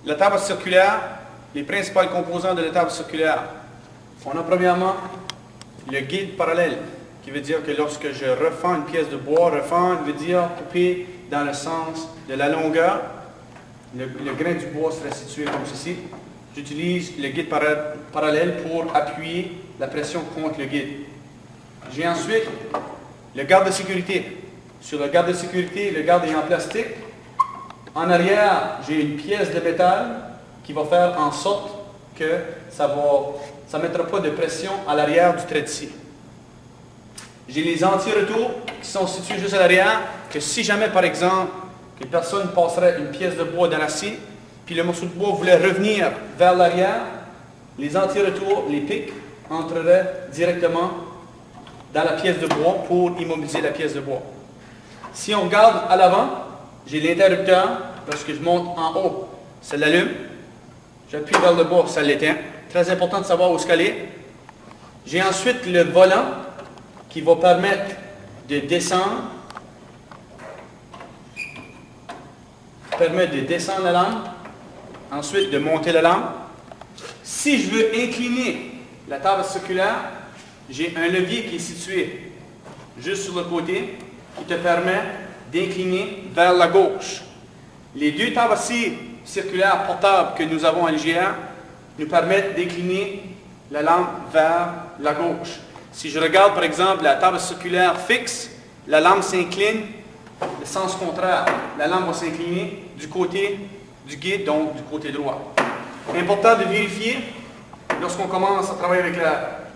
la table circulaire, les principaux composants de la table circulaire. On a premièrement le guide parallèle, qui veut dire que lorsque je refends une pièce de bois, refendre veut dire couper dans le sens de la longueur. Le grain du bois sera situé comme ceci. J'utilise le guide parallèle pour appuyer la pression contre le guide. J'ai ensuite le garde de sécurité. Sur le garde de sécurité, le garde est en plastique. En arrière, j'ai une pièce de métal qui va faire en sorte que ça ne mettra pas de pression à l'arrière du trait de scie. J'ai les anti-retours qui sont situés juste à l'arrière, que si jamais, par exemple, une personne passerait une pièce de bois dans la scie, puis le morceau de bois voulait revenir vers l'arrière, les anti-retours, les pics, entreraient directement dans la pièce de bois pour immobiliser la pièce de bois. Si on regarde à l'avant, j'ai l'interrupteur. Lorsque je monte en haut, ça l'allume. J'appuie vers le bas, ça l'éteint. Très important de savoir où est-ce qu'elle est. J'ai ensuite le volant qui va permettre de descendre. Permet de descendre la lampe. Ensuite, de monter la lampe. Si je veux incliner la table circulaire, j'ai un levier qui est situé juste sur le côté qui te permet d'incliner vers la gauche. Les deux tables circulaires portables que nous avons à l'IGR nous permettent d'incliner la lampe vers la gauche. Si je regarde par exemple la table circulaire fixe, la lampe s'incline le sens contraire. La lampe va s'incliner du côté du guide, donc du côté droit. Important de vérifier, lorsqu'on commence à travailler avec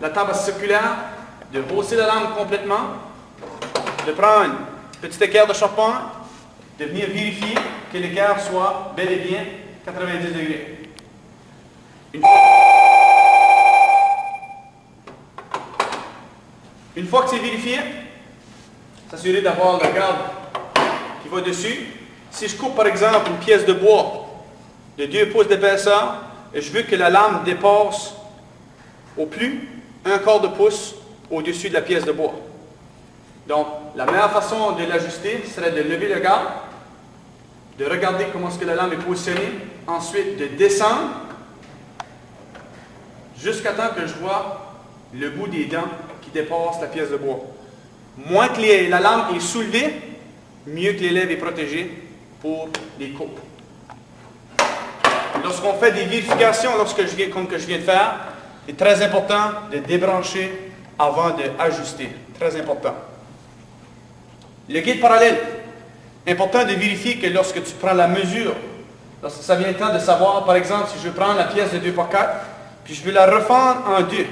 la table circulaire, de hausser la lampe complètement, de prendre un petit équerre de charpente, de venir vérifier que l'équerre soit bel et bien 90 degrés. Une fois que c'est vérifié, s'assurer d'avoir le garde qui va dessus. Si je coupe par exemple une pièce de bois de 2 pouces d'épaisseur et je veux que la lame dépasse au plus 1/4 de pouce au-dessus de la pièce de bois. Donc, la meilleure façon de l'ajuster serait de lever le garde, de regarder comment est-ce que la lame est positionnée, ensuite de descendre jusqu'à temps que je vois le bout des dents qui dépasse la pièce de bois. Moins que la lame est soulevée, mieux que l'élève est protégé pour les coupes. Lorsqu'on fait des vérifications, comme que je viens de faire, c'est très important de débrancher avant d'ajuster. Très important. Le guide parallèle. Important de vérifier que lorsque tu prends la mesure, lorsque ça vient le temps de savoir, par exemple, si je prends la pièce de 2x4, puis je veux la refendre en 2.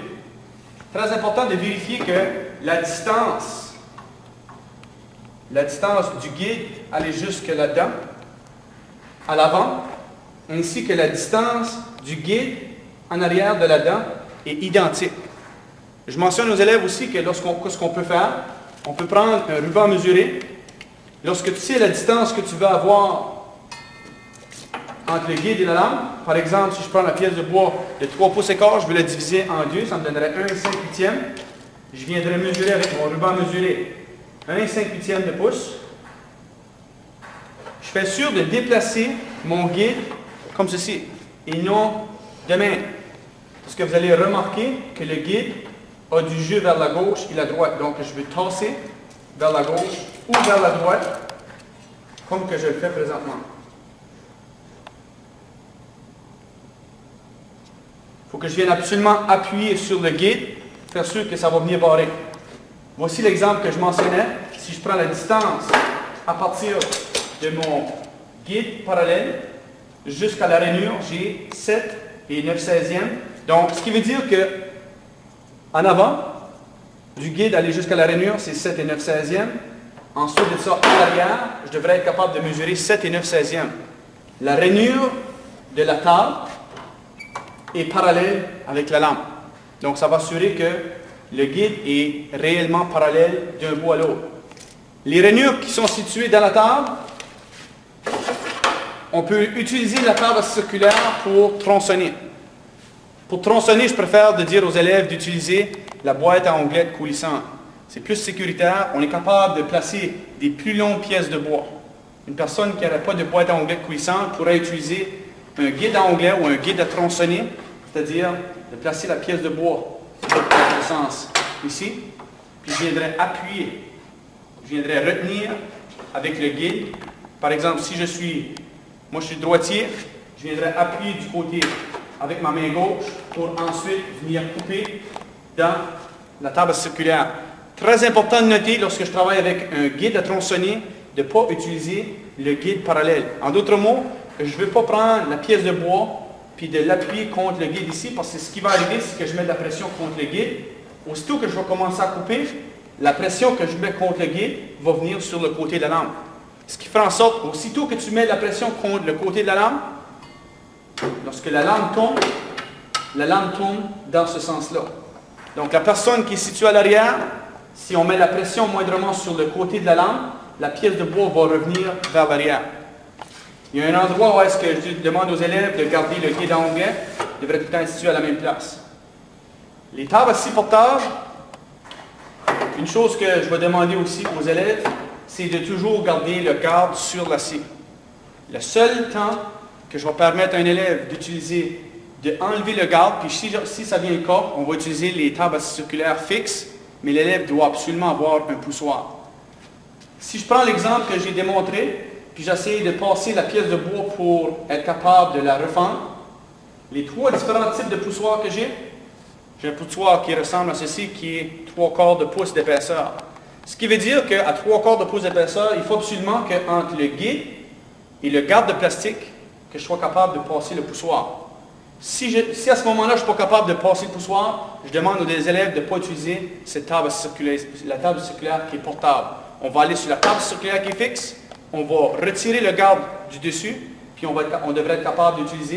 Très important de vérifier que la distance du guide, elle est jusque là-dedans, à l'avant, ainsi que la distance du guide en arrière de là-dedans est identique. Je mentionne aux élèves aussi que ce qu'on peut faire, on peut prendre un ruban mesuré. Lorsque tu sais la distance que tu veux avoir entre le guide et la lame, par exemple, si je prends la pièce de bois de 3 pouces et quart, je veux la diviser en 2, ça me donnerait 1 5/8. Je viendrais mesurer avec mon ruban mesuré 1 5/8 de pouce. Je fais sûr de déplacer mon guide comme ceci, et non de main. Parce que vous allez remarquer que le guide a du jeu vers la gauche et la droite. Donc, je vais tasser vers la gauche ou vers la droite, comme que je le fais présentement. Il faut que je vienne absolument appuyer sur le guide, faire sûr que ça va venir barrer. Voici l'exemple que je mentionnais. Si je prends la distance à partir de mon guide parallèle jusqu'à la rainure, j'ai 7 et 9/16. Donc, ce qui veut dire que en avant, du guide aller jusqu'à la rainure, c'est 7 et 9/16. Ensuite de ça, à l'arrière, je devrais être capable de mesurer 7 et 9/16. La rainure de la table est parallèle avec la lampe. Donc, ça va assurer que le guide est réellement parallèle d'un bout à l'autre. Les rainures qui sont situées dans la table, on peut utiliser la table circulaire pour tronçonner. Pour tronçonner, je préfère de dire aux élèves d'utiliser la boîte à onglettes coulissantes. C'est plus sécuritaire. On est capable de placer des plus longues pièces de bois. Une personne qui n'aurait pas de boîte à onglettes coulissantes pourrait utiliser un guide à onglet ou un guide à tronçonner, c'est-à-dire de placer la pièce de bois dans le sens ici, puis je viendrai appuyer, je viendrai retenir avec le guide. Par exemple, si moi je suis droitier, je viendrai appuyer du côté avec ma main gauche pour ensuite venir couper dans la table circulaire. Très important de noter lorsque je travaille avec un guide à tronçonner de ne pas utiliser le guide parallèle. En d'autres mots, je ne veux pas prendre la pièce de bois puis de l'appuyer contre le guide ici, parce que ce qui va arriver, c'est que je mets de la pression contre le guide. Aussitôt que je vais commencer à couper, la pression que je mets contre le guide va venir sur le côté de la lame. Ce qui fait en sorte, aussitôt que tu mets de la pression contre le côté de la lame, lorsque la lame tourne dans ce sens-là. Donc la personne qui est située à l'arrière, si on met la pression moindrement sur le côté de la lame, la pièce de bois va revenir vers l'arrière. Il y a un endroit où est-ce que je demande aux élèves de garder le guide à onglet, devrait tout le temps être situé à la même place. Les tables assis portables, une chose que je vais demander aussi aux élèves, c'est de toujours garder le garde sur l'acier. Le seul temps que je vais permettre à un élève d'utiliser, d'enlever le garde, puis si ça vient le cas, on va utiliser les tables assis circulaires fixes, mais l'élève doit absolument avoir un poussoir. Si je prends l'exemple que j'ai démontré, puis j'essaie de passer la pièce de bois pour être capable de la refendre, les trois différents types de poussoirs que j'ai un poussoir qui ressemble à ceci, qui est 3/4 de pouce d'épaisseur. Ce qui veut dire qu'à 3/4 de pouce d'épaisseur, il faut absolument qu'entre le guide et le garde de plastique, que je sois capable de passer le poussoir. Si à ce moment-là, je ne suis pas capable de passer le poussoir, je demande aux élèves de ne pas utiliser cette table circulaire, la table circulaire qui est portable. On va aller sur la table circulaire qui est fixe, on va retirer le garde du dessus, puis on devrait être capable d'utiliser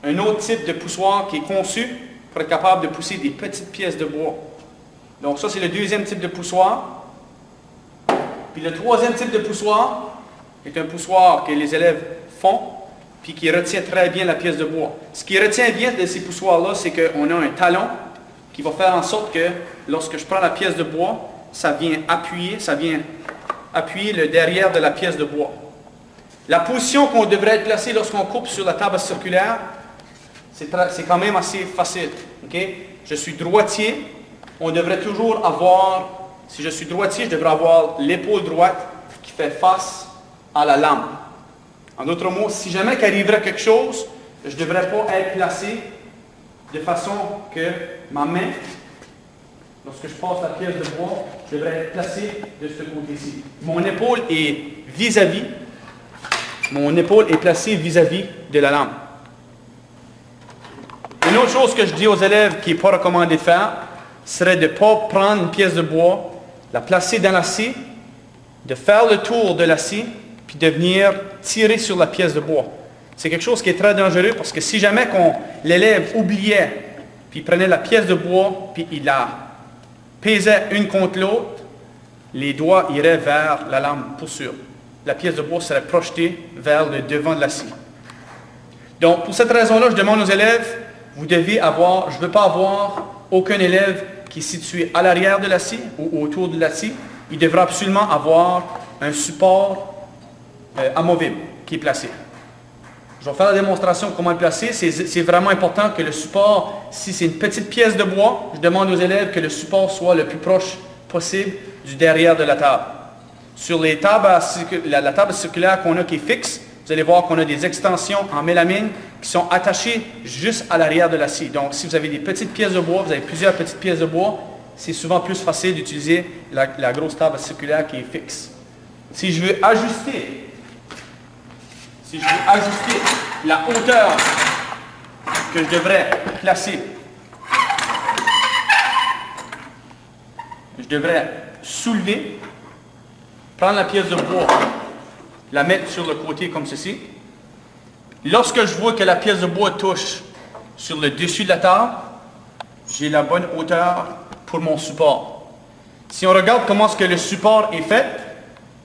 un autre type de poussoir qui est conçu pour être capable de pousser des petites pièces de bois. Donc ça, c'est le deuxième type de poussoir. Puis le troisième type de poussoir est un poussoir que les élèves font, puis qui retient très bien la pièce de bois. Ce qui retient bien de ces poussoirs-là, c'est qu'on a un talon qui va faire en sorte que lorsque je prends la pièce de bois, ça vient appuyer le derrière de la pièce de bois. La position qu'on devrait être placée lorsqu'on coupe sur la table circulaire, c'est quand même assez facile. Okay? Je suis droitier, on devrait toujours avoir, si je suis droitier, je devrais avoir l'épaule droite qui fait face à la lame. En d'autres mots, si jamais qu'arriverait quelque chose, je ne devrais pas être placé de façon que ma main, lorsque je passe la pièce de bois, je devrais être placé de ce côté-ci. Mon épaule est placée vis-à-vis de la lame. Une autre chose que je dis aux élèves qui n'est pas recommandé de faire, serait de ne pas prendre une pièce de bois, la placer dans l'acier, de faire le tour de l'acier, puis de venir tirer sur la pièce de bois. C'est quelque chose qui est très dangereux parce que si jamais l'élève oubliait, puis il prenait la pièce de bois, puis il la pesait une contre l'autre, les doigts iraient vers la lame pour sûr. La pièce de bois serait projetée vers le devant de l'acier. Donc, pour cette raison-là, je demande aux élèves, je ne veux pas avoir aucun élève qui est situé à l'arrière de l'acier ou autour de l'acier. Il devra absolument avoir un support amovible qui est placé. Je vais faire la démonstration de comment le placer. C'est vraiment important que le support, si c'est une petite pièce de bois, je demande aux élèves que le support soit le plus proche possible du derrière de la table. Sur les tables la table circulaire qu'on a qui est fixe, vous allez voir qu'on a des extensions en mélamine qui sont attachées juste à l'arrière de l'acier. Donc, si vous avez des petites pièces de bois, vous avez plusieurs petites pièces de bois, c'est souvent plus facile d'utiliser la grosse table circulaire qui est fixe. Si je veux ajuster la hauteur que je devrais placer, je devrais soulever, prendre la pièce de bois, la mettre sur le côté comme ceci. Lorsque je vois que la pièce de bois touche sur le dessus de la table, j'ai la bonne hauteur pour mon support. Si on regarde comment est-ce que le support est fait,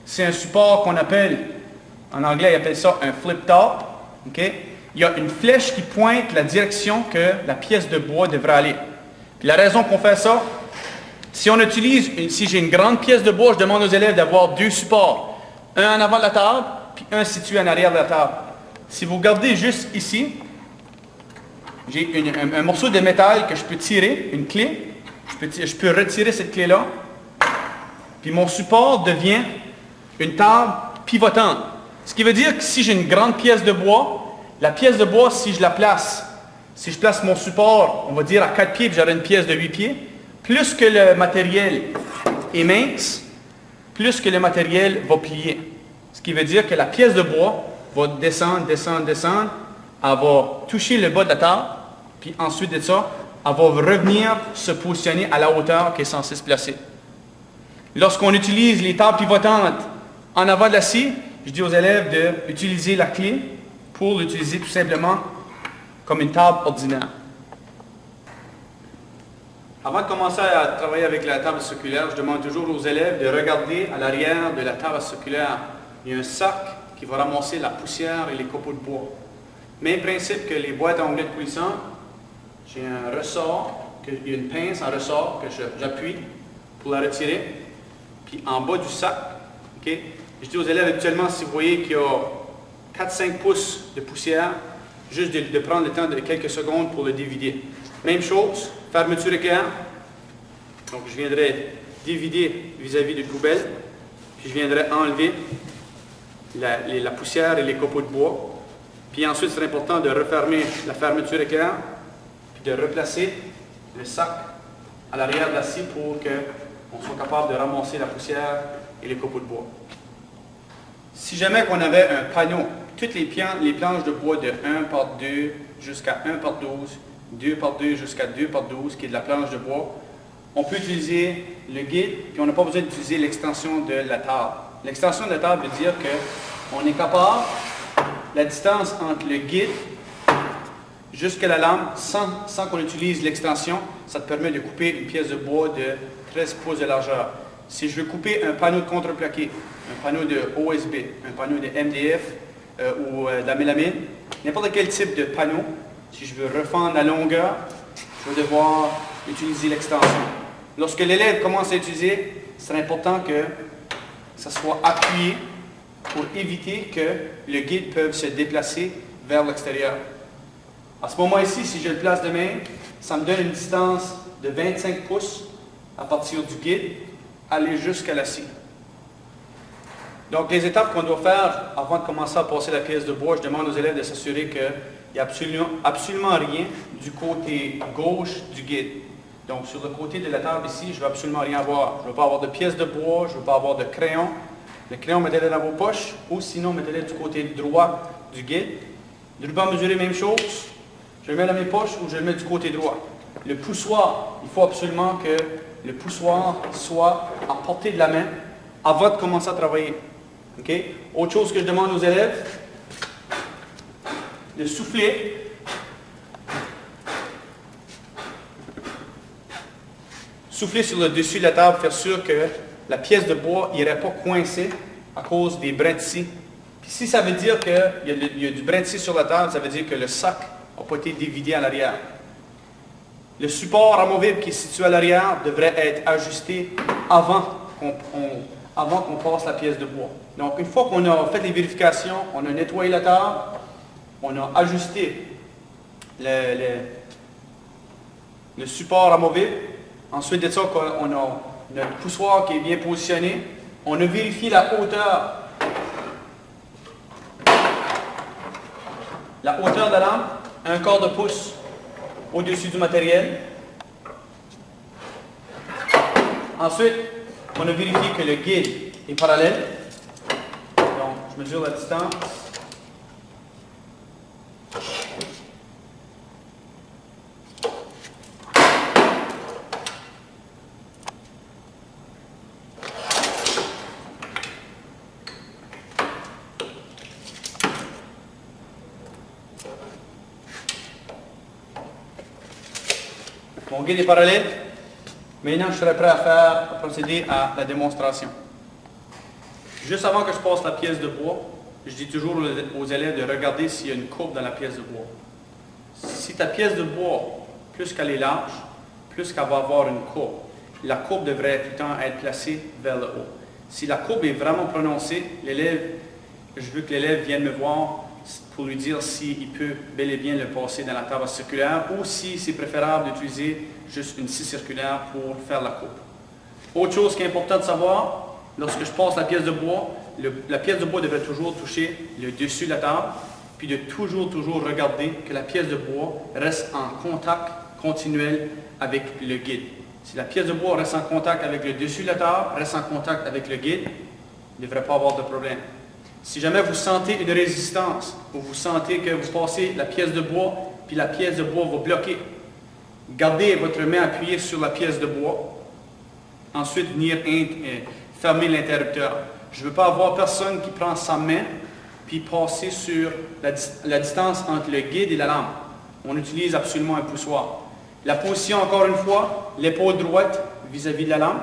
c'est un support qu'on appelle, en anglais, ils appellent ça un flip top. Okay? Il y a une flèche qui pointe la direction que la pièce de bois devrait aller. Puis la raison qu'on fait ça, si j'ai une grande pièce de bois, je demande aux élèves d'avoir deux supports. Un en avant de la table, puis un situé en arrière de la table. Si vous regardez juste ici, j'ai un morceau de métal que je peux tirer, une clé. Je peux retirer cette clé-là. Puis mon support devient une table pivotante. Ce qui veut dire que si j'ai une grande pièce de bois, la pièce de bois, si je place mon support, on va dire à 4 pieds, puis j'aurai une pièce de 8 pieds, plus que le matériel est mince, plus que le matériel va plier. Ce qui veut dire que la pièce de bois va descendre, elle va toucher le bas de la table, puis ensuite de ça, elle va revenir se positionner à la hauteur qu'elle est censée se placer. Lorsqu'on utilise les tables pivotantes en avant de la scie, je dis aux élèves d'utiliser la clé pour l'utiliser tout simplement comme une table ordinaire. Avant de commencer à travailler avec la table circulaire, je demande toujours aux élèves de regarder à l'arrière de la table circulaire. Il y a un sac qui va ramasser la poussière et les copeaux de bois. Même principe que les boîtes à onglets de cuisson. J'ai un ressort, il y a une pince en ressort que j'appuie pour la retirer. Puis en bas du sac, okay, je dis aux élèves habituellement, si vous voyez qu'il y a 4-5 pouces de poussière, juste de prendre le temps de quelques secondes pour le dévider. Même chose, fermeture éclair. Donc je viendrai dévider vis-à-vis d'une poubelle, puis je viendrai enlever la poussière et les copeaux de bois. Puis ensuite, c'est important de refermer la fermeture éclair, puis de replacer le sac à l'arrière de la scie pour qu'on soit capable de ramasser la poussière et les copeaux de bois. Si jamais qu'on avait un panneau, toutes les planches de bois de 1 par 2 jusqu'à 1 par 12, 2 par 2 jusqu'à 2 par 12, qui est de la planche de bois, on peut utiliser le guide, puis on n'a pas besoin d'utiliser l'extension de la table. L'extension de la table veut dire qu'on est capable, la distance entre le guide jusqu'à la lame, sans qu'on utilise l'extension, ça te permet de couper une pièce de bois de 13 pouces de largeur. Si je veux couper un panneau de contreplaqué, un panneau de OSB, un panneau de MDF ou de la mélamine, n'importe quel type de panneau, si je veux refendre la longueur, je vais devoir utiliser l'extension. Lorsque l'élève commence à utiliser, c'est important que ça soit appuyé pour éviter que le guide puisse se déplacer vers l'extérieur. À ce moment ici, si je le place de main, ça me donne une distance de 25 pouces à partir du guide, aller jusqu'à la scie. Donc les étapes qu'on doit faire avant de commencer à passer la pièce de bois, je demande aux élèves de s'assurer qu'il n'y a absolument rien du côté gauche du guide. Donc sur le côté de la table ici, je ne veux absolument rien avoir. Je ne veux pas avoir de pièces de bois, je ne veux pas avoir de crayon. Le crayon, mettez-le dans vos poches, ou sinon mettez-le du côté droit du guide. Le ruban mesuré, même chose. Je le mets dans mes poches ou je le mets du côté droit. Le poussoir, il faut absolument que le poussoir soit à portée de la main avant de commencer à travailler. Okay? Autre chose que je demande aux élèves, de souffler. Souffler sur le dessus de la table, faire sûr que la pièce de bois n'irait pas coincer à cause des brins de scie. Puis si ça veut dire qu'il y a du brin de scie sur la table, ça veut dire que le sac n'a pas été dévidé à l'arrière. Le support amovible qui est situé à l'arrière devrait être ajusté avant qu'on passe la pièce de bois. Donc une fois qu'on a fait les vérifications, on a nettoyé la table, on a ajusté le support amovible. Ensuite de ça, on a notre poussoir qui est bien positionné. On a vérifié la hauteur de la lampe, 1/4 de pouce au-dessus du matériel. Ensuite, on a vérifié que le guide est parallèle. Donc, je mesure la distance. Mon guide est parallèle. Maintenant, je serai prêt à procéder à la démonstration. Juste avant que je passe la pièce de bois, je dis toujours aux élèves de regarder s'il y a une courbe dans la pièce de bois. Si ta pièce de bois, plus qu'elle est large, plus qu'elle va avoir une courbe, la courbe devrait tout le temps être placée vers le haut. Si la courbe est vraiment prononcée, je veux que l'élève vienne me voir pour lui dire s'il peut bel et bien le passer dans la table circulaire ou si c'est préférable d'utiliser juste une scie circulaire pour faire la coupe. Autre chose qui est important de savoir, lorsque je passe la pièce de bois, la pièce de bois devrait toujours toucher le dessus de la table, puis de toujours regarder que la pièce de bois reste en contact continuel avec le guide. Si la pièce de bois reste en contact avec le dessus de la table, reste en contact avec le guide, il ne devrait pas avoir de problème. Si jamais vous sentez une résistance, ou vous sentez que vous passez la pièce de bois, puis la pièce de bois va bloquer, gardez votre main appuyée sur la pièce de bois, ensuite venir fermer l'interrupteur. Je ne veux pas avoir personne qui prend sa main, puis passer sur la distance entre le guide et la lampe. On utilise absolument un poussoir. La position, encore une fois, l'épaule droite vis-à-vis de la lampe.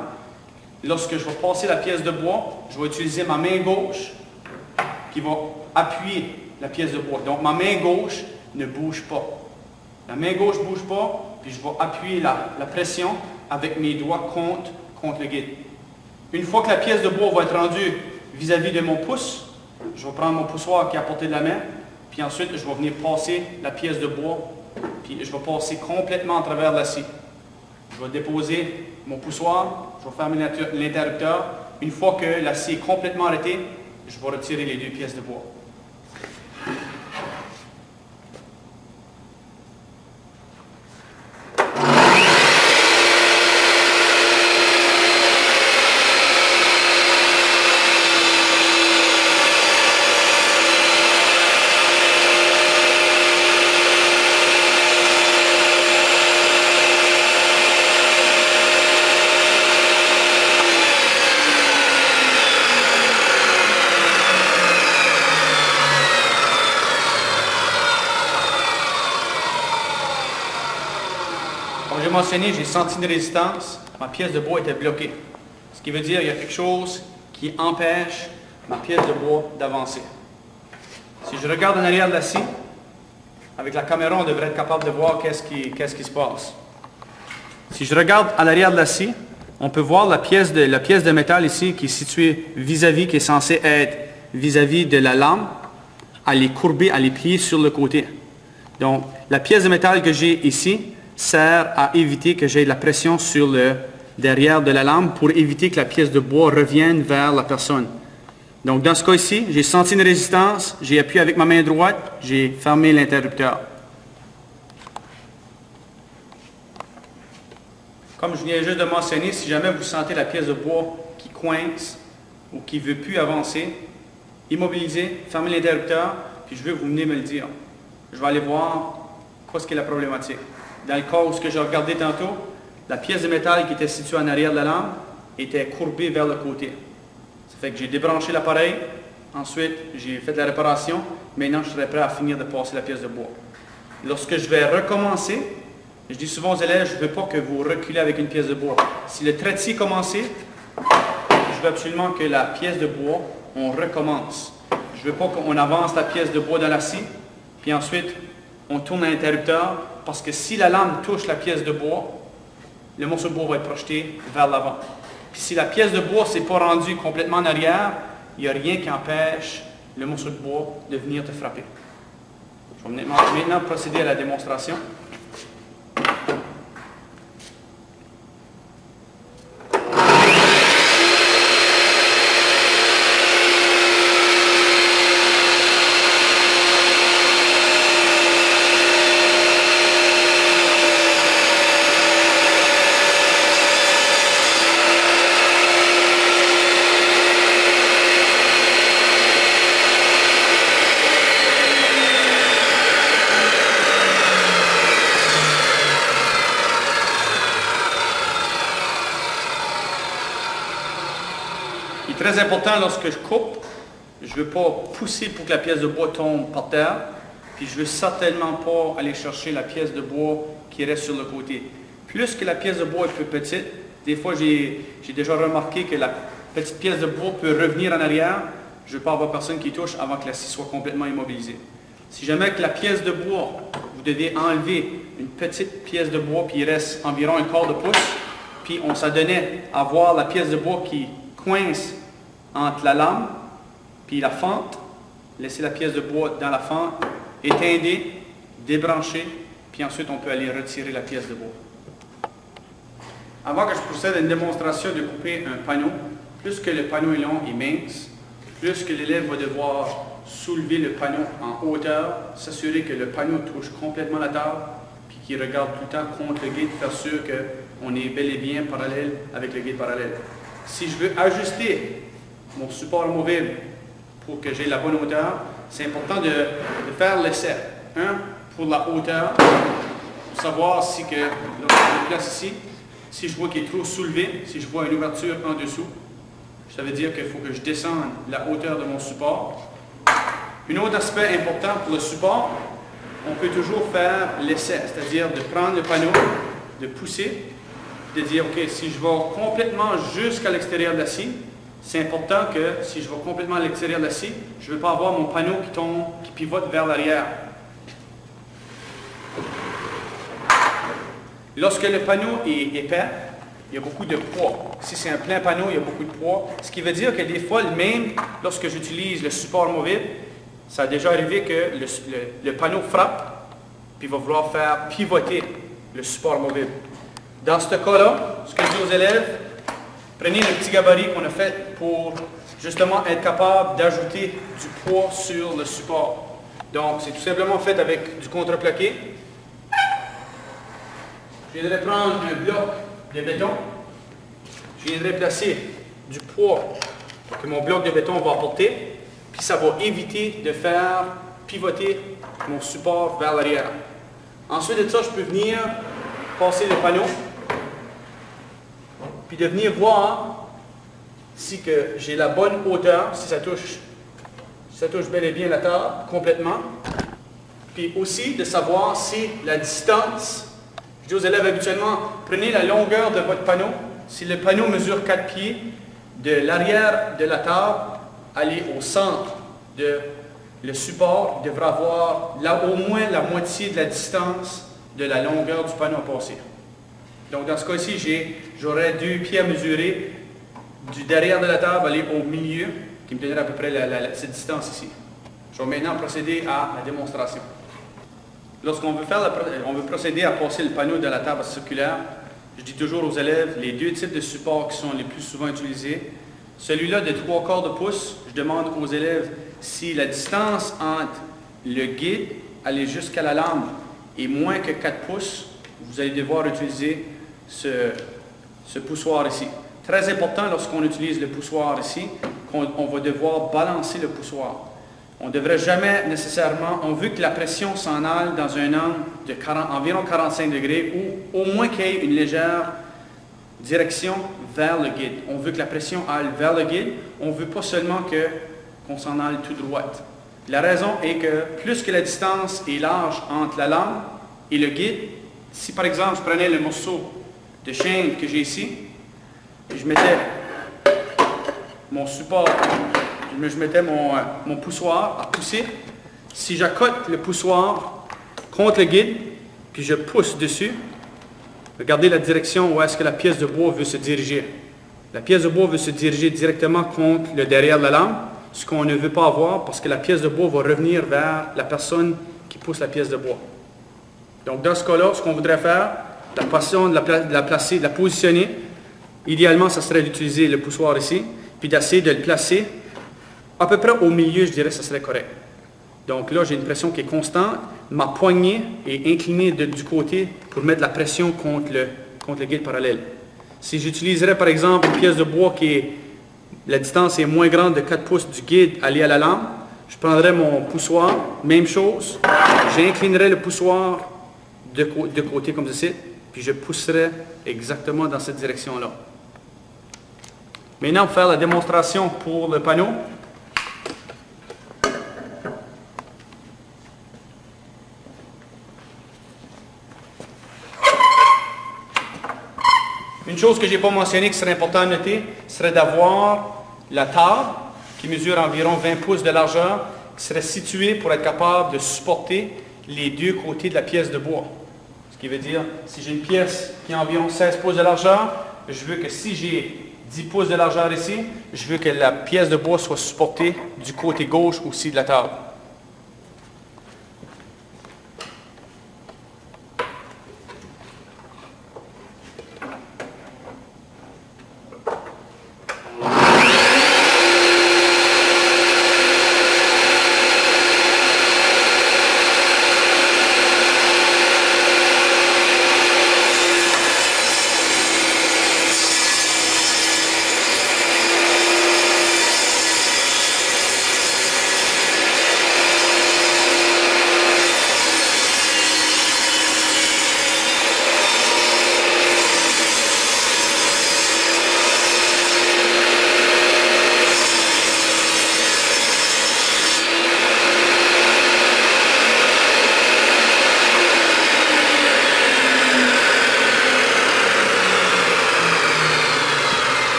Lorsque je vais passer la pièce de bois, je vais utiliser ma main gauche qui va appuyer la pièce de bois. Donc ma main gauche ne bouge pas. La main gauche ne bouge pas, puis je vais appuyer la pression avec mes doigts contre le guide. Une fois que la pièce de bois va être rendue vis-à-vis de mon pouce, je vais prendre mon poussoir qui est à portée de la main, puis ensuite je vais venir passer la pièce de bois, puis je vais passer complètement à travers la scie. Je vais déposer mon poussoir, je vais fermer l'interrupteur. Une fois que la scie est complètement arrêtée, je vais retirer les deux pièces de bois. Comme j'ai mentionné, j'ai senti une résistance, ma pièce de bois était bloquée. Ce qui veut dire qu'il y a quelque chose qui empêche ma pièce de bois d'avancer. Si je regarde en arrière de la scie, avec la caméra, on devrait être capable de voir qu'est-ce qui se passe. Si je regarde à l'arrière de la scie, on peut voir la pièce de métal ici qui est située vis-à-vis, qui est censée être vis-à-vis de la lame. Elle est courbée, elle est pliée sur le côté. Donc, la pièce de métal que j'ai ici sert à éviter que j'ai de la pression sur le derrière de la lame pour éviter que la pièce de bois revienne vers la personne. Donc, dans ce cas ici, j'ai senti une résistance, j'ai appuyé avec ma main droite, j'ai fermé l'interrupteur. Comme je viens juste de mentionner, si jamais vous sentez la pièce de bois qui coince ou qui ne veut plus avancer, immobilisez, fermez l'interrupteur, puis je vais vous venir me le dire. Je vais aller voir qu'est-ce qui est la problématique. Dans le cas où ce que j'ai regardé tantôt, la pièce de métal qui était située en arrière de la lame était courbée vers le côté. Ça fait que j'ai débranché l'appareil, ensuite j'ai fait de la réparation, maintenant je serai prêt à finir de passer la pièce de bois. Lorsque je vais recommencer, je dis souvent aux élèves, je ne veux pas que vous reculez avec une pièce de bois. Si le trait de scie commence, je veux absolument que la pièce de bois, on recommence. Je ne veux pas qu'on avance la pièce de bois dans la scie, puis ensuite on tourne l'interrupteur, parce que si la lame touche la pièce de bois, le morceau de bois va être projeté vers l'avant. Puis si la pièce de bois ne s'est pas rendue complètement en arrière, il n'y a rien qui empêche le morceau de bois de venir te frapper. Je vais maintenant procéder à la démonstration. Il est très important lorsque je coupe, je ne veux pas pousser pour que la pièce de bois tombe par terre, puis je ne veux certainement pas aller chercher la pièce de bois qui reste sur le côté. Plus que la pièce de bois est plus petite, des fois j'ai déjà remarqué que la petite pièce de bois peut revenir en arrière, je ne veux pas avoir personne qui touche avant que la scie soit complètement immobilisée. Si jamais que la pièce de bois, vous devez enlever une petite pièce de bois, puis il reste environ un quart de pouce, puis on s'adonnait à voir la pièce de bois qui coince entre la lame puis la fente, laisser la pièce de bois dans la fente, éteindre, débrancher, puis ensuite on peut aller retirer la pièce de bois. Avant que je procède à une démonstration de couper un panneau, plus que le panneau est long et mince, plus que l'élève va devoir soulever le panneau en hauteur, s'assurer que le panneau touche complètement la table, puis qu'il regarde tout le temps contre le guide, faire sûr qu'on est bel et bien parallèle avec le guide parallèle. Si je veux ajuster mon support amovible pour que j'ai la bonne hauteur, c'est important de faire l'essai. Un, pour la hauteur, pour savoir si que, lorsque je le place ici, si je vois qu'il est trop soulevé, si je vois une ouverture en dessous, ça veut dire qu'il faut que je descende la hauteur de mon support. Un autre aspect important pour le support, on peut toujours faire l'essai, c'est-à-dire de prendre le panneau, de pousser, de dire, OK, si je vais complètement jusqu'à l'extérieur de la scie, c'est important que si je vais complètement à l'extérieur de la scie, je ne veux pas avoir mon panneau qui tombe, qui pivote vers l'arrière. Lorsque le panneau est épais, il y a beaucoup de poids. Si c'est un plein panneau, il y a beaucoup de poids. Ce qui veut dire que des fois, même lorsque j'utilise le support amovible, ça a déjà arrivé que le panneau frappe, puis va vouloir faire pivoter le support amovible. Dans ce cas-là, ce que je dis aux élèves, prenez le petit gabarit qu'on a fait pour justement être capable d'ajouter du poids sur le support. Donc, c'est tout simplement fait avec du contreplaqué. Je viendrai prendre un bloc de béton. Je viendrai placer du poids que mon bloc de béton va apporter. Puis ça va éviter de faire pivoter mon support vers l'arrière. Ensuite de ça, je peux venir passer le panneau. Puis de venir voir si que j'ai la bonne hauteur, si ça touche bel et bien la table complètement. Puis aussi de savoir si la distance, je dis aux élèves habituellement, prenez la longueur de votre panneau. Si le panneau mesure 4 pieds, de l'arrière de la table, aller au centre de le support, devra avoir là, au moins la moitié de la distance de la longueur du panneau à passer. Donc dans ce cas-ci, j'aurais 2 pieds à mesurer du derrière de la table, aller au milieu, qui me donnerait à peu près cette distance ici. Je vais maintenant procéder à la démonstration. Lorsqu'on veut procéder à passer le panneau de la table circulaire, je dis toujours aux élèves les 2 types de supports qui sont les plus souvent utilisés. Celui-là de 3/4 de pouce, je demande aux élèves si la distance entre le guide, aller jusqu'à la lame, est moins que 4 pouces, vous allez devoir utiliser ce poussoir ici. Très important lorsqu'on utilise le poussoir ici, qu'on va devoir balancer le poussoir. On ne devrait jamais nécessairement, on veut que la pression s'en aille dans un angle de environ 45 degrés ou au moins qu'il y ait une légère direction vers le guide. On veut que la pression aille vers le guide, on ne veut pas seulement qu'on s'en aille tout droite. La raison est que plus que la distance est large entre la lame et le guide, si par exemple je prenais le morceau de chaîne que j'ai ici, et je mettais mon support, je mettais mon poussoir à pousser. Si j'accote le poussoir contre le guide, puis je pousse dessus, regardez la direction où est-ce que la pièce de bois veut se diriger. La pièce de bois veut se diriger directement contre le derrière de la lame, ce qu'on ne veut pas avoir parce que la pièce de bois va revenir vers la personne qui pousse la pièce de bois. Donc dans ce cas-là, ce qu'on voudrait faire, la façon de la placer, de la positionner, idéalement, ça serait d'utiliser le poussoir ici, puis d'essayer de le placer à peu près au milieu, je dirais que ça serait correct. Donc là, j'ai une pression qui est constante. Ma poignée est inclinée du côté pour mettre la pression contre le guide parallèle. Si j'utiliserais par exemple une pièce de bois la distance est moins grande de 4 pouces du guide aller à la lame, je prendrais mon poussoir, même chose, j'inclinerais le poussoir de côté comme ceci, puis je pousserais exactement dans cette direction-là. Maintenant, pour faire la démonstration pour le panneau, une chose que je n'ai pas mentionnée qui serait important à noter, serait d'avoir la table qui mesure environ 20 pouces de largeur, qui serait située pour être capable de supporter les 2 côtés de la pièce de bois. Ce qui veut dire, si j'ai une pièce qui a environ 16 pouces de largeur, je veux que si j'ai 10 pouces de largeur ici. Je veux que la pièce de bois soit supportée du côté gauche aussi de la table.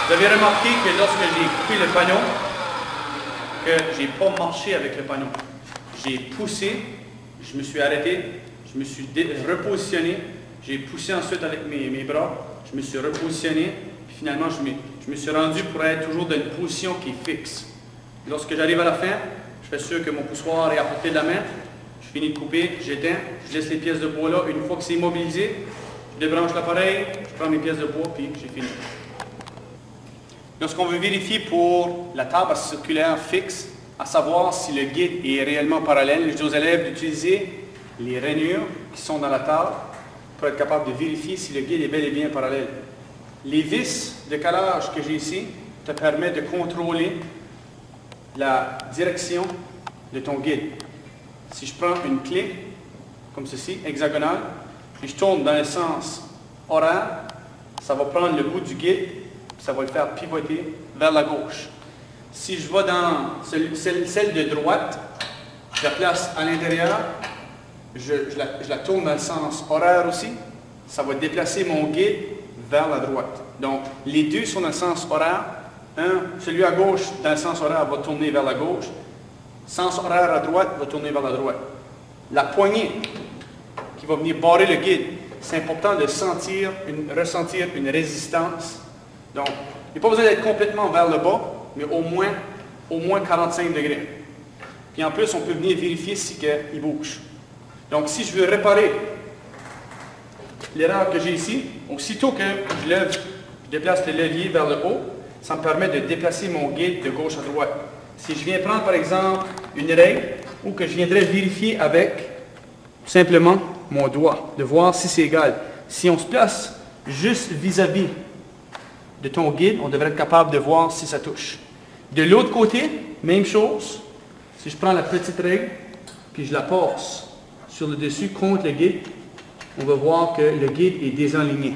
Vous avez remarqué que lorsque j'ai coupé le panneau, que je n'ai pas marché avec le panneau. J'ai poussé, je me suis arrêté, je me suis repositionné, j'ai poussé ensuite avec mes bras, je me suis repositionné, puis finalement je me suis rendu pour être toujours dans une position qui est fixe. Lorsque j'arrive à la fin, je fais sûr que mon poussoir est à portée de la main, je finis de couper, j'éteins, je laisse les pièces de bois là, une fois que c'est immobilisé, je débranche l'appareil, je prends mes pièces de bois, puis j'ai fini. Lorsqu'on veut vérifier pour la table circulaire fixe, à savoir si le guide est réellement parallèle, je dis aux élèves d'utiliser les rainures qui sont dans la table pour être capable de vérifier si le guide est bel et bien parallèle. Les vis de calage que j'ai ici te permettent de contrôler la direction de ton guide. Si je prends une clé, comme ceci, hexagonale, puis je tourne dans le sens horaire, ça va prendre le bout du guide, ça va le faire pivoter vers la gauche. Si je vais dans celle de droite, je la place à l'intérieur, je la tourne dans le sens horaire aussi, ça va déplacer mon guide vers la droite. Donc, les deux sont dans le sens horaire. Celui à gauche, dans le sens horaire, va tourner vers la gauche. Sens horaire à droite va tourner vers la droite. La poignée qui va venir barrer le guide, c'est important de ressentir une résistance. Donc, il n'y a pas besoin d'être complètement vers le bas, mais au moins 45 degrés. Puis en plus, on peut venir vérifier si il bouge. Donc, si je veux réparer l'erreur que j'ai ici, aussitôt que je déplace le levier vers le haut, ça me permet de déplacer mon guide de gauche à droite. Si je viens prendre, par exemple, une règle, ou que je viendrais vérifier avec, tout simplement, mon doigt, de voir si c'est égal. Si on se place juste vis-à-vis de ton guide, on devrait être capable de voir si ça touche. De l'autre côté, même chose. Si je prends la petite règle, puis je la passe sur le dessus contre le guide, on va voir que le guide est désaligné.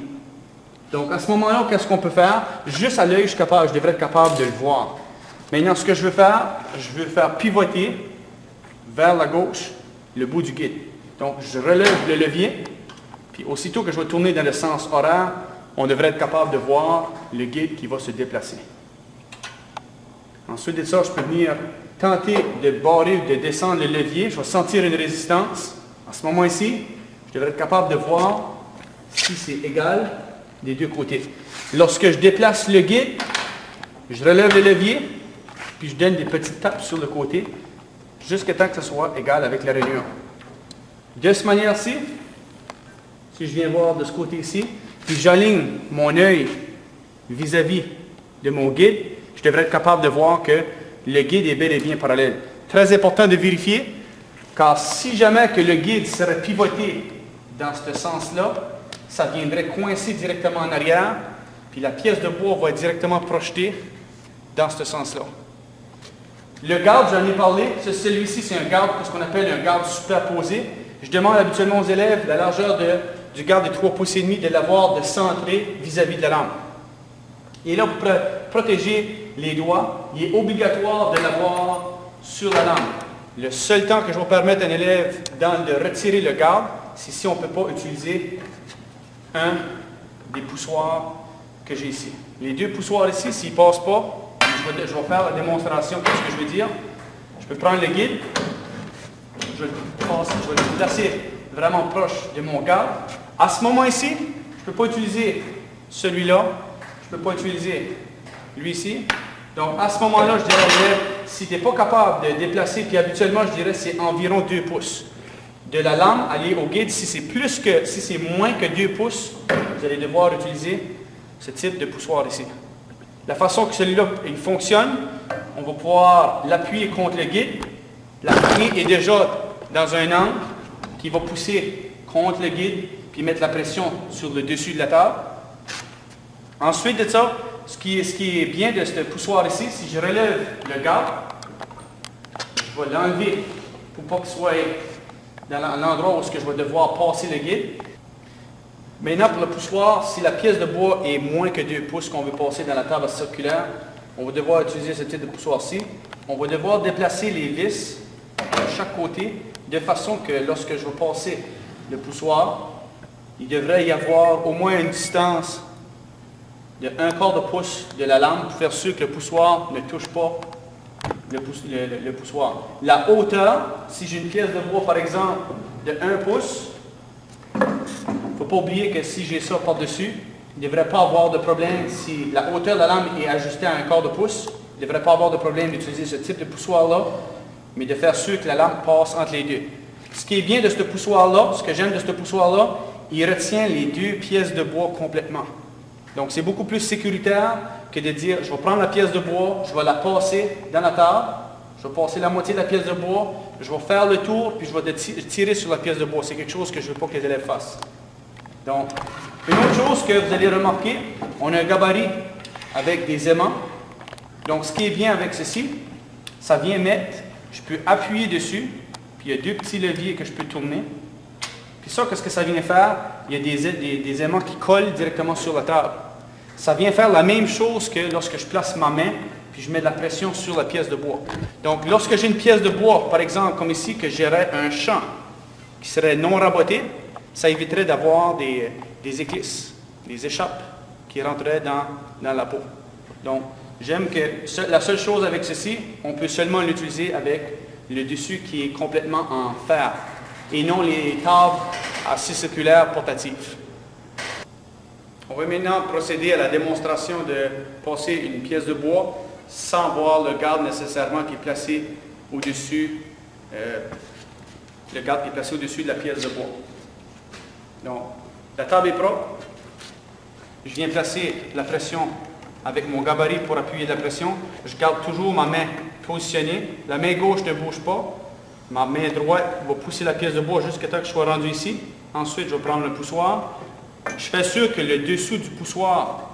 Donc à ce moment-là, qu'est-ce qu'on peut faire? Juste à l'œil, je devrais être capable de le voir. Maintenant, ce que je veux faire pivoter vers la gauche le bout du guide. Donc je relève le levier, puis aussitôt que je vais tourner dans le sens horaire, on devrait être capable de voir le guide qui va se déplacer. Ensuite de ça, je peux venir tenter de barrer ou de descendre le levier. Je vais sentir une résistance. À ce moment ici, je devrais être capable de voir si c'est égal des deux côtés. Lorsque je déplace le guide, je relève le levier, puis je donne des petites tapes sur le côté, jusqu'à temps que ce soit égal avec la rainure. De cette manière-ci, si je viens voir de ce côté-ci, puis j'aligne mon œil vis-à-vis de mon guide, je devrais être capable de voir que le guide est bel et bien parallèle. Très important de vérifier, car si jamais que le guide serait pivoté dans ce sens-là, ça viendrait coincer directement en arrière, puis la pièce de bois va être directement projetée dans ce sens-là. Le garde, j'en ai parlé, celui-ci c'est un garde, ce qu'on appelle un garde superposé. Je demande habituellement aux élèves la largeur du garde de 3,5 pouces de l'avoir de centré vis-à-vis de la lampe. Et là, pour protéger les doigts, il est obligatoire de l'avoir sur la lampe. Le seul temps que je vais permettre à un élève de retirer le garde, c'est si on ne peut pas utiliser un des poussoirs que j'ai ici. Les deux poussoirs ici, s'ils ne passent pas, je vais faire la démonstration de ce que je veux dire. Je peux prendre le guide, je vais le placer vraiment proche de mon garde. À ce moment ici, je ne peux pas utiliser Celui-là, je ne peux pas utiliser lui ici. Donc, à ce moment-là, je dirais, si tu n'es pas capable de déplacer, puis habituellement, je dirais c'est environ 2 pouces. De la lame, aller au guide, si c'est moins que 2 pouces, vous allez devoir utiliser ce type de poussoir ici. La façon que celui-là il fonctionne, on va pouvoir l'appuyer contre le guide. La clé est déjà dans un angle qui va pousser contre le guide, puis mettre la pression sur le dessus de la table. Ensuite de ça, ce qui est bien de ce poussoir ici, si je relève le garde, je vais l'enlever pour pas qu'il soit dans l'endroit où je vais devoir passer le guide. Maintenant, pour le poussoir, si la pièce de bois est moins que 2 pouces qu'on veut passer dans la table circulaire, on va devoir utiliser ce type de poussoir-ci. On va devoir déplacer les vis de chaque côté, de façon que lorsque je vais passer le poussoir, il devrait y avoir au moins une distance de 1/4 de pouce de la lame pour faire sûr que le poussoir ne touche pas le poussoir. La hauteur, si j'ai une pièce de bois par exemple de 1 pouce, il ne faut pas oublier que si j'ai ça par-dessus, il ne devrait pas avoir de problème. Si la hauteur de la lame est ajustée à 1/4 de pouce, il ne devrait pas avoir de problème d'utiliser ce type de poussoir-là, mais de faire sûr que la lame passe entre les deux. Ce qui est bien de ce poussoir-là, ce que j'aime de ce poussoir-là, il retient les 2 pièces de bois complètement. Donc, c'est beaucoup plus sécuritaire que de dire, je vais prendre la pièce de bois, je vais la passer dans la table, je vais passer la moitié de la pièce de bois, je vais faire le tour, puis je vais tirer sur la pièce de bois. C'est quelque chose que je ne veux pas que les élèves fassent. Donc, une autre chose que vous allez remarquer, on a un gabarit avec des aimants. Donc, ce qui est bien avec ceci, ça vient mettre, je peux appuyer dessus, puis il y a 2 petits leviers que je peux tourner. Puis ça, qu'est-ce que ça vient faire? Il y a des aimants qui collent directement sur la table. Ça vient faire la même chose que lorsque je place ma main, puis je mets de la pression sur la pièce de bois. Donc, lorsque j'ai une pièce de bois, par exemple, comme ici, que j'aurais un champ qui serait non raboté, ça éviterait d'avoir des éclisses, des échappes qui rentreraient dans la peau. Donc, j'aime que la seule chose avec ceci, on peut seulement l'utiliser avec le dessus qui est complètement en fer et non les tables assez circulaires portatives. On va maintenant procéder à la démonstration de passer une pièce de bois sans voir le garde nécessairement qui est placé au-dessus, le garde qui est placé au-dessus de la pièce de bois. Donc, la table est propre. Je viens placer la pression avec mon gabarit pour appuyer la pression. Je garde toujours ma main positionnée. La main gauche ne bouge pas. Ma main droite va pousser la pièce de bois jusqu'à temps que je sois rendu ici. Ensuite, je vais prendre le poussoir. Je fais sûr que le dessous du poussoir,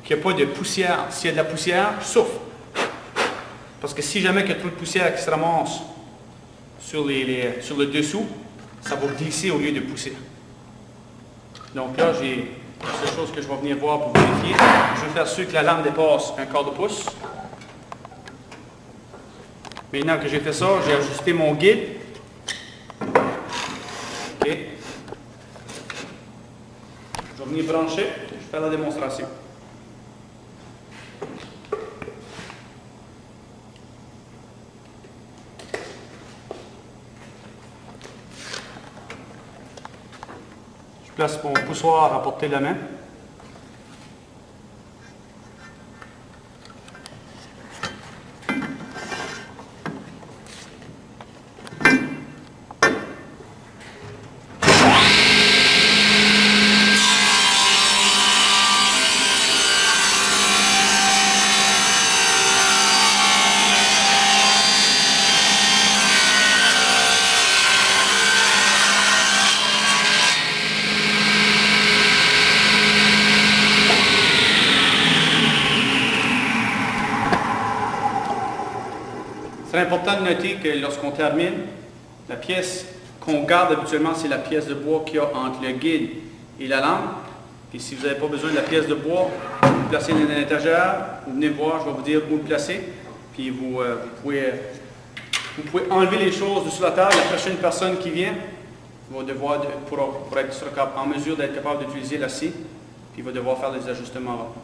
qu'il n'y a pas de poussière. S'il y a de la poussière, je souffle. Parce que si jamais il y a trop de poussière qui se ramasse sur le dessous, ça va glisser au lieu de pousser. Donc là, j'ai la seule chose que je vais venir voir pour vérifier. Je vais faire sûr que la lame dépasse 1/4 de pouce. Maintenant que j'ai fait ça, j'ai ajusté mon guide. OK. Je vais venir brancher. Je vais faire la démonstration. Je place mon poussoir à portée de la main. C'est important de noter que lorsqu'on termine, la pièce qu'on garde habituellement, c'est la pièce de bois qu'il y a entre le guide et la lame. Puis si vous n'avez pas besoin de la pièce de bois, vous placez dans l'étagère, vous venez voir, je vais vous dire où le placer. Puis vous pouvez enlever les choses de sur la table. La prochaine personne qui vient va devoir, pour être en mesure d'être capable d'utiliser la scie, puis il va devoir faire les ajustements avant.